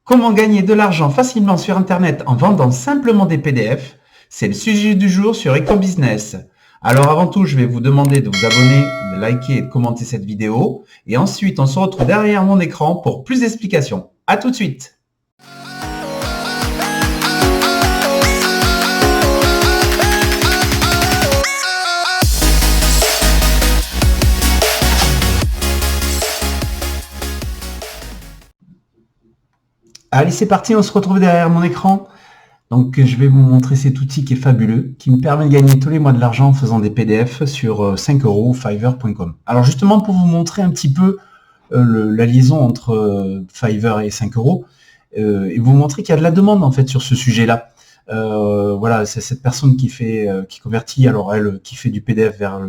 Comment gagner de l'argent facilement sur Internet en vendant simplement des PDF? C'est le sujet du jour sur EcoBusiness. Alors avant tout, je vais vous demander de vous abonner, de liker et de commenter cette vidéo. Et ensuite, on se retrouve derrière mon écran pour plus d'explications. À tout de suite! Allez, c'est parti, on se retrouve derrière mon écran. Donc, je vais vous montrer cet outil qui est fabuleux, qui me permet de gagner tous les mois de l'argent en faisant des PDF sur 5 € Fiverr.com. Alors, justement, pour vous montrer un petit peu la liaison entre Fiverr et 5 €, et vous montrer qu'il y a de la demande, en fait, sur ce sujet-là. Voilà, c'est cette personne qui convertit, alors elle, qui fait du PDF vers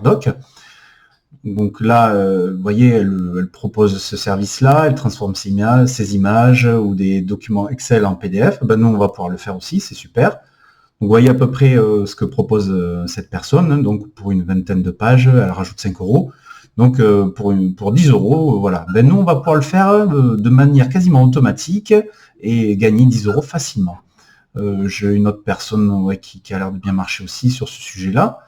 Doc. Donc là, vous voyez, elle propose ce service-là, elle transforme ses images ou des documents Excel en PDF. Ben, nous, on va pouvoir le faire aussi, c'est super. Donc, vous voyez à peu près ce que propose cette personne. Donc, pour une vingtaine de pages, elle rajoute 5 €. Donc, pour 10 €, voilà. Ben, nous, on va pouvoir le faire de manière quasiment automatique et gagner 10 € facilement. J'ai une autre personne qui a l'air de bien marcher aussi sur ce sujet-là.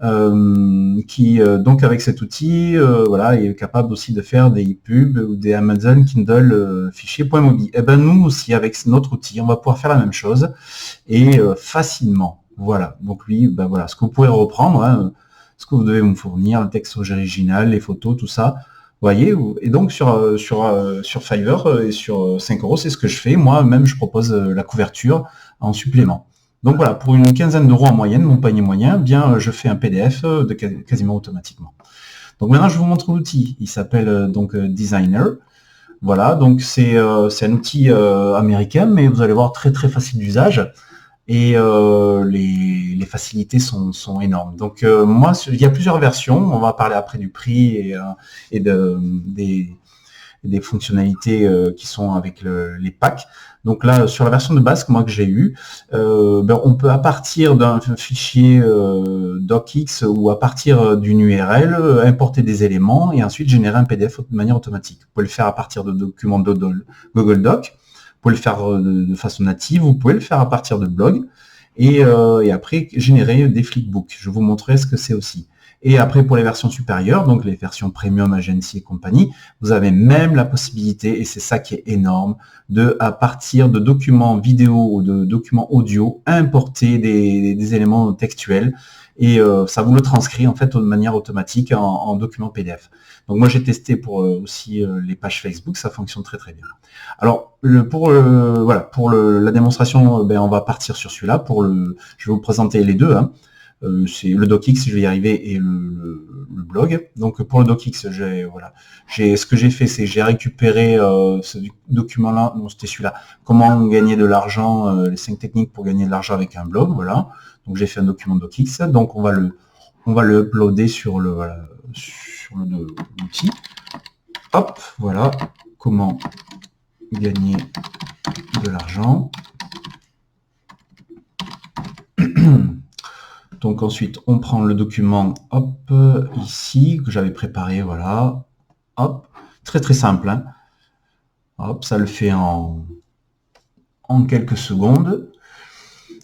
Donc avec cet outil voilà, est capable aussi de faire des pubs ou des Amazon Kindle fichiers.mobi. Et ben nous aussi avec notre outil on va pouvoir faire la même chose et facilement. Voilà, donc lui, ben voilà, ce que vous pouvez reprendre, hein, ce que vous devez me fournir, le texte original, les photos, tout ça. Vous voyez, et donc sur Fiverr et sur 5 €, c'est ce que je fais. Moi-même, je propose la couverture en supplément. Donc voilà, pour une quinzaine d'euros en moyenne, mon panier moyen, bien je fais un PDF quasiment automatiquement. Donc maintenant, je vous montre l'outil. Il s'appelle donc Designer. Voilà, donc c'est un outil américain, mais vous allez voir très très facile d'usage. Et les facilités sont énormes. Donc moi, il y a plusieurs versions. On va parler après du prix et des fonctionnalités qui sont avec les packs. Donc là, sur la version de base que j'ai eue, on peut à partir d'un fichier docx ou à partir d'une URL importer des éléments et ensuite générer un PDF de manière automatique. Vous pouvez le faire à partir de documents Google Doc, vous pouvez le faire de façon native, vous pouvez le faire à partir de blog et après générer des flipbooks. Je vous montrerai ce que c'est aussi. Et après, pour les versions supérieures, donc les versions Premium, Agency et compagnie, vous avez même la possibilité, et c'est ça qui est énorme, à partir de documents vidéo ou de documents audio, importer des éléments textuels. Et ça vous le transcrit en fait de manière automatique en document PDF. Donc moi j'ai testé pour aussi les pages Facebook, ça fonctionne très très bien. Alors pour la démonstration, on va partir sur celui-là. Je vais vous présenter les deux. Hein. C'est le docx, je vais y arriver, et le blog. Donc pour le docx, ce que j'ai fait, c'est j'ai récupéré ce document-là, non c'était celui-là, comment gagner de l'argent, les 5 techniques pour gagner de l'argent avec un blog, voilà. Donc j'ai fait un document docx, donc on va le uploader sur l'outil. Hop, voilà, comment gagner de l'argent. Donc ensuite, on prend le document, hop, ici, que j'avais préparé, voilà, hop, très très simple, hein. Hop, ça le fait en quelques secondes.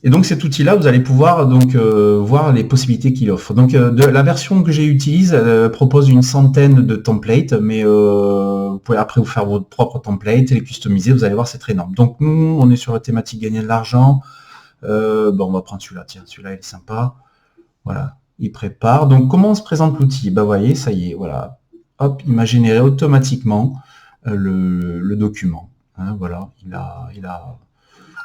Et donc cet outil-là, vous allez pouvoir donc voir les possibilités qu'il offre. Donc la version que j'ai utilise propose une centaine de templates, mais vous pouvez après vous faire votre propre template, les customiser, vous allez voir, c'est très énorme. Donc nous, on est sur la thématique gagner de l'argent. On va prendre celui-là, tiens, celui-là il est sympa. Voilà, il prépare. Donc comment se présente l'outil? Vous voyez, ça y est, voilà. Hop, il m'a généré automatiquement le document. Hein, voilà, il a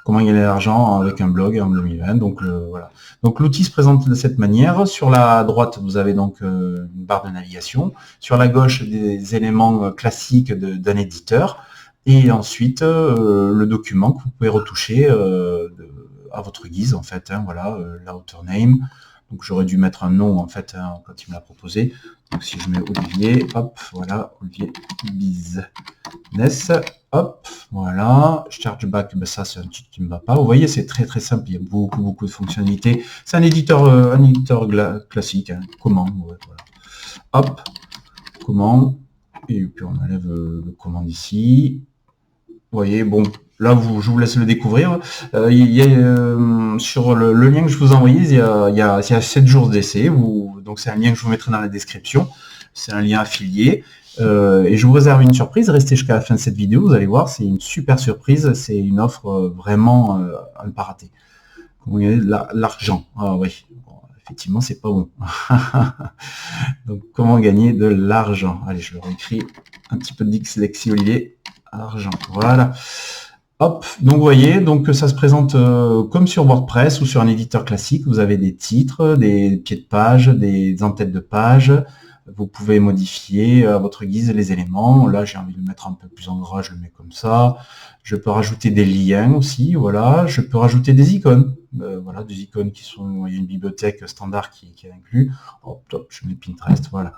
comment gagner de l'argent avec un blog en 2020. Donc voilà. Donc l'outil se présente de cette manière. Sur la droite, vous avez donc une barre de navigation. Sur la gauche, des éléments classiques d'un éditeur. Et ensuite, le document que vous pouvez retoucher à votre guise, en fait. Hein, voilà, l'author name. Donc j'aurais dû mettre un nom, en fait, hein, quand il me l'a proposé. Donc si je mets Olivier, hop, voilà, Olivier Business, hop, voilà, chargeback, ça c'est un truc qui ne me va pas. Vous voyez, c'est très très simple, il y a beaucoup de fonctionnalités. C'est un éditeur classique, hein. Comment, ouais, voilà. Hop, comment Et puis on enlève le commande ici. Vous voyez, bon, là je vous laisse le découvrir. Sur le lien que je vous ai envoyé, il y a 7 jours d'essai. Donc c'est un lien que je vous mettrai dans la description. C'est un lien affilié. Et je vous réserve une surprise. Restez jusqu'à la fin de cette vidéo. Vous allez voir, c'est une super surprise. C'est une offre vraiment à ne pas rater. Vous voyez, l'argent. Ah oui, bon, effectivement, c'est pas bon. Donc, comment gagner de l'argent? Allez, je le réécris. Un petit peu de dyslexie, Olivier. Argent, voilà. Hop, donc vous voyez, donc ça se présente comme sur WordPress ou sur un éditeur classique. Vous avez des titres, des pieds de page, des en-têtes de page. Vous pouvez modifier à votre guise les éléments. Là, j'ai envie de le mettre un peu plus en gras, je le mets comme ça. Je peux rajouter des liens aussi, voilà. Je peux rajouter des icônes. Voilà, des icônes qui sont... Il y a une bibliothèque standard qui est inclus. Hop, top, je mets Pinterest, voilà.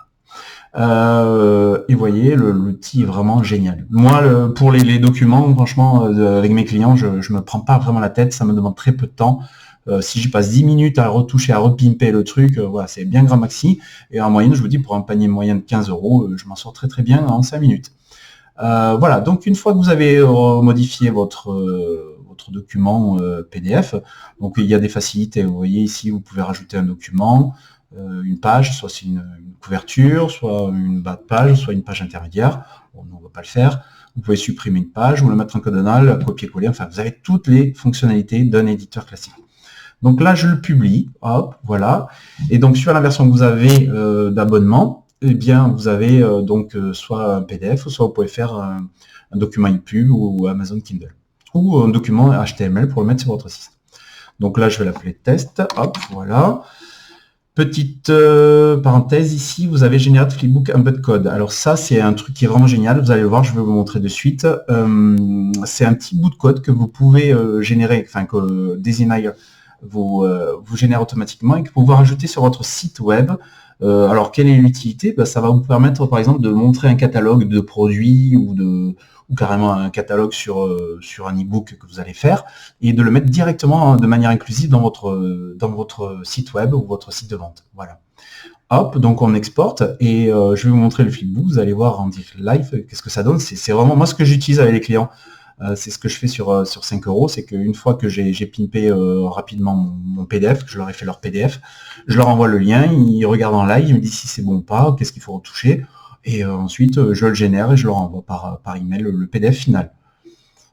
Et vous voyez, l'outil est vraiment génial. Moi, pour les documents, franchement, avec mes clients, je me prends pas vraiment la tête, ça me demande très peu de temps. Si j'y passe 10 minutes à retoucher, à repimper le truc, voilà, c'est bien grand maxi. Et en moyenne, je vous dis, pour un panier moyen de 15 €, je m'en sors très très bien en 5 minutes. Voilà, donc une fois que vous avez modifié votre document PDF, donc il y a des facilités. Vous voyez ici, vous pouvez rajouter un document, une page, soit c'est une couverture, soit une bas de page, soit une page intermédiaire. Bon, nous, on ne va pas le faire. Vous pouvez supprimer une page ou le mettre en cadenal, copier-coller. Enfin, vous avez toutes les fonctionnalités d'un éditeur classique. Donc là, je le publie. Hop, voilà. Et donc, sur la version que vous avez d'abonnement, eh bien, vous avez donc soit un PDF, soit vous pouvez faire un document EPUB ou Amazon Kindle. Ou un document HTML pour le mettre sur votre site. Donc là, je vais l'appeler test. Hop, voilà. Petite parenthèse ici, vous avez Generate Flipbook Embed Code. Alors ça, c'est un truc qui est vraiment génial. Vous allez le voir, je vais vous montrer de suite. C'est un petit bout de code que vous pouvez générer, enfin que Designer vous génère automatiquement et que vous pouvez rajouter sur votre site web. Alors, quelle est l'utilité? Ça va vous permettre, par exemple, de montrer un catalogue de produits ou carrément un catalogue sur un e-book que vous allez faire et de le mettre directement de manière inclusive dans votre site web ou votre site de vente. Voilà. Hop, donc on exporte et je vais vous montrer le flipbook. Vous allez voir en direct live qu'est-ce que ça donne. C'est vraiment moi ce que j'utilise avec les clients. C'est ce que je fais sur 5 €, c'est qu'une fois que j'ai pimpé rapidement mon PDF, que je leur ai fait leur PDF, je leur envoie le lien, ils regardent en live, ils me disent si c'est bon ou pas, qu'est-ce qu'il faut retoucher, et ensuite je le génère et je leur envoie par email le PDF final.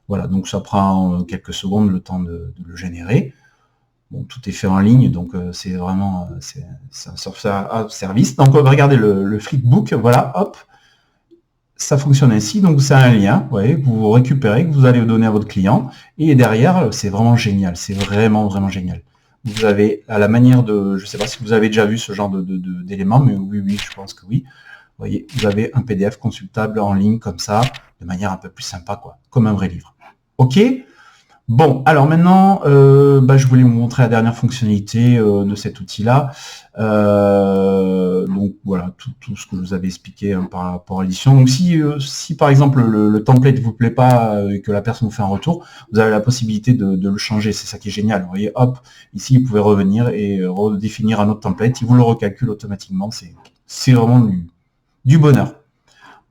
Voilà, donc ça prend quelques secondes le temps de le générer. Bon, tout est fait en ligne, donc c'est vraiment un service. Donc regardez le flipbook, voilà, hop, ça fonctionne ainsi, donc c'est un lien que vous récupérez, que vous allez donner à votre client, et derrière, c'est vraiment génial, c'est vraiment, vraiment génial. Vous avez, à la manière de, je ne sais pas si vous avez déjà vu ce genre d'éléments, mais oui, je pense que oui. Vous voyez, vous avez un PDF consultable en ligne comme ça, de manière un peu plus sympa, quoi, comme un vrai livre. Ok ? Bon, alors maintenant, je voulais vous montrer la dernière fonctionnalité de cet outil-là. Donc voilà, tout ce que je vous avais expliqué par rapport à l'édition. Donc si par exemple le template ne vous plaît pas et que la personne vous fait un retour, vous avez la possibilité de le changer. C'est ça qui est génial. Vous voyez, hop, ici vous pouvez revenir et redéfinir un autre template. Il vous le recalcule automatiquement. C'est vraiment du bonheur.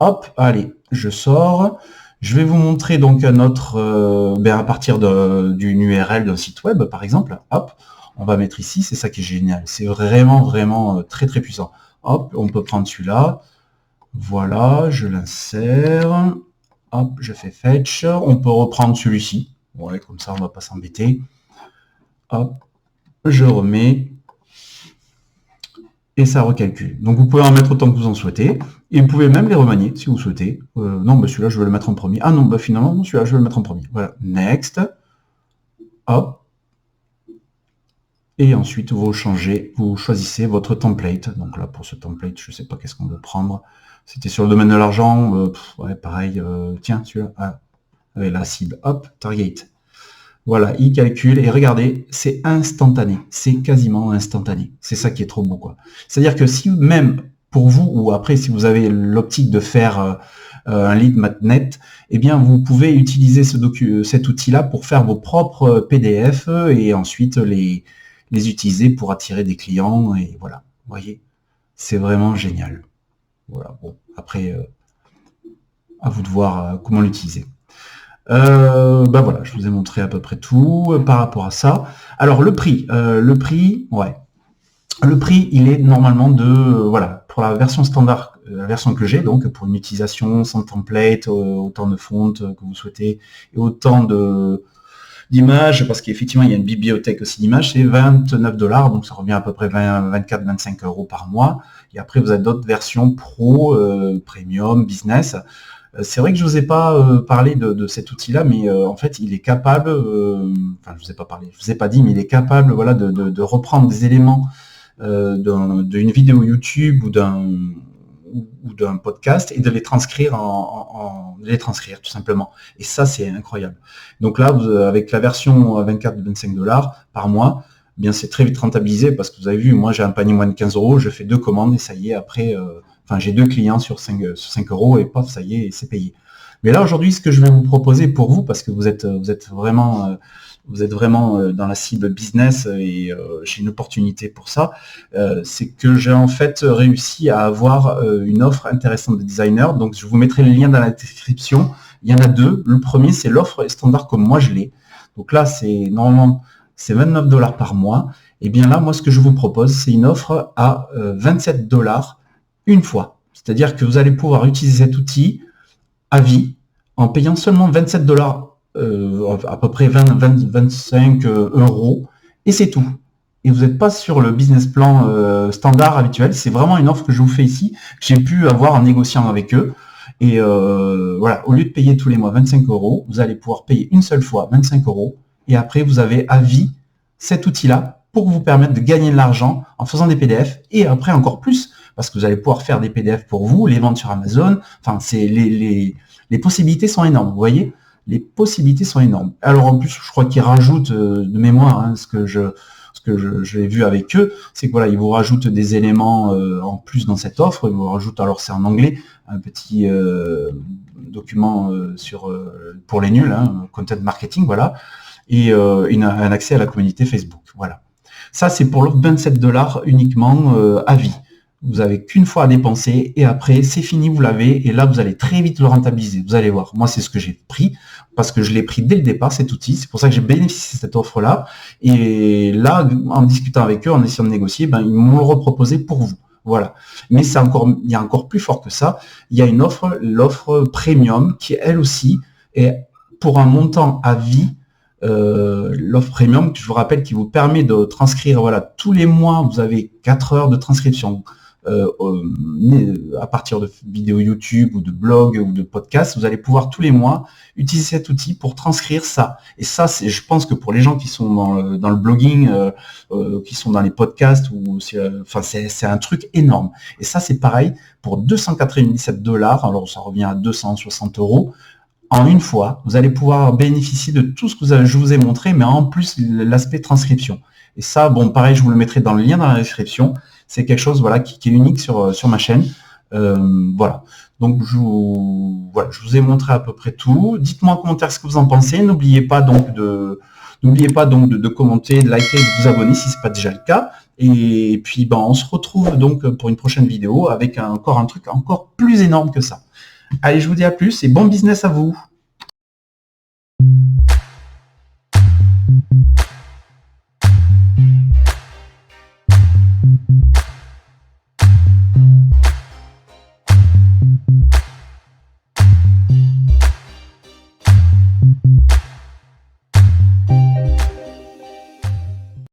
Hop, allez, je sors. Je vais vous montrer donc à partir d'une URL d'un site web, par exemple. Hop, on va mettre ici, c'est ça qui est génial. C'est vraiment, vraiment très, très puissant. Hop, on peut prendre celui-là. Voilà, je l'insère. Hop, je fais fetch. On peut reprendre celui-ci. Ouais, comme ça, on ne va pas s'embêter. Hop, je remets. Et ça recalcule. Donc vous pouvez en mettre autant que vous en souhaitez, et vous pouvez même les remanier si vous souhaitez. Non, celui-là je vais le mettre en premier. Ah non, finalement, celui-là je vais le mettre en premier. Voilà, next. Hop. Et ensuite vous choisissez votre template. Donc là pour ce template, je ne sais pas qu'est-ce qu'on veut prendre. C'était sur le domaine de l'argent, ouais, pareil, tiens, celui-là, avec la cible, hop, target. Voilà, il calcule et regardez, c'est instantané, c'est quasiment instantané. C'est ça qui est trop beau, quoi. C'est-à-dire que si même pour vous, ou après si vous avez l'optique de faire un lead magnet, eh bien vous pouvez utiliser cet outil-là pour faire vos propres PDF et ensuite les utiliser pour attirer des clients et voilà. Vous voyez, c'est vraiment génial. Voilà, bon, après à vous de voir comment l'utiliser. Voilà, je vous ai montré à peu près tout par rapport à ça. Alors le prix, ouais. Le prix, il est normalement de, voilà, pour la version standard, la version que j'ai, donc pour une utilisation sans template, autant de fontes que vous souhaitez, et autant d'images, parce qu'effectivement, il y a une bibliothèque aussi d'images, c'est 29 $, donc ça revient à peu près 24-25 € par mois. Et après, vous avez d'autres versions pro, premium, business. C'est vrai que je ne vous ai pas parlé de cet outil-là, mais en fait, il est capable, enfin, je ne vous ai pas parlé, je vous ai pas dit, mais il est capable, voilà, de reprendre des éléments d'une vidéo YouTube ou d'un podcast et de les transcrire de les transcrire tout simplement. Et ça, c'est incroyable. Donc là, avec la version 24-25 $ par mois, eh bien c'est très vite rentabilisé parce que vous avez vu, moi j'ai un panier moins de 15 €, je fais 2 commandes et ça y est, après, enfin j'ai 2 clients sur 5 € et paf, ça y est, c'est payé. Mais là aujourd'hui, ce que je vais vous proposer pour vous, parce que vous êtes vraiment dans la cible business et j'ai une opportunité pour ça, c'est que j'ai en fait réussi à avoir une offre intéressante de designer. Donc je vous mettrai le lien dans la description. Il y en a deux. Le premier, c'est l'offre standard comme moi je l'ai. Donc là, normalement, c'est 29 $ par mois. Et bien là, moi, ce que je vous propose, c'est une offre à 27 $ une fois. C'est-à-dire que vous allez pouvoir utiliser cet outil à vie en payant seulement 27 $, à peu près 25 €, et c'est tout. Et vous n'êtes pas sur le business plan standard habituel. C'est vraiment une offre que je vous fais ici, que j'ai pu avoir en négociant avec eux. Et voilà, au lieu de payer tous les mois 25 €, vous allez pouvoir payer une seule fois 25 €. Et après, vous avez à vie cet outil-là pour vous permettre de gagner de l'argent en faisant des PDF. Et après, encore plus, parce que vous allez pouvoir faire des PDF pour vous, les vendre sur Amazon. Enfin, les possibilités sont énormes, vous voyez. Les possibilités sont énormes. Alors en plus, je crois qu'ils rajoutent de mémoire, hein, ce que j'ai vu avec eux, c'est que voilà, ils vous rajoutent des éléments en plus dans cette offre. Ils vous rajoutent, alors c'est en anglais, un petit document pour les nuls, hein, content marketing, voilà, et un accès à la communauté Facebook. Voilà. Ça, c'est pour l'offre 27 $ uniquement à vie. Vous n'avez qu'une fois à dépenser et après, c'est fini, vous l'avez. Et là, vous allez très vite le rentabiliser. Vous allez voir. Moi, c'est ce que j'ai pris parce que je l'ai pris dès le départ, cet outil. C'est pour ça que j'ai bénéficié de cette offre-là. Et là, en discutant avec eux, en essayant de négocier, ben, ils m'ont reproposé pour vous. Voilà. Mais il y a encore plus fort que ça. Il y a l'offre premium, qui elle aussi est pour un montant à vie. L'offre premium, je vous rappelle, qui vous permet de transcrire, voilà, tous les mois, vous avez 4 heures de transcription à partir de vidéos YouTube ou de blogs ou de podcasts. Vous allez pouvoir tous les mois utiliser cet outil pour transcrire ça. Et ça, je pense que pour les gens qui sont dans le blogging, qui sont dans les podcasts, c'est un truc énorme. Et ça, c'est pareil pour 297 $. Alors ça revient à 260 €. En une fois, vous allez pouvoir bénéficier de tout ce que je vous ai montré, mais en plus l'aspect transcription. Et ça, bon, pareil, je vous le mettrai dans le lien dans la description. C'est quelque chose, voilà, qui est unique sur ma chaîne. Voilà. Donc je vous ai montré à peu près tout. Dites-moi en commentaire ce que vous en pensez. N'oubliez pas donc de commenter, de liker, de vous abonner si ce n'est pas déjà le cas. Et puis on se retrouve donc pour une prochaine vidéo avec encore un truc encore plus énorme que ça. Allez, je vous dis à plus et bon business à vous.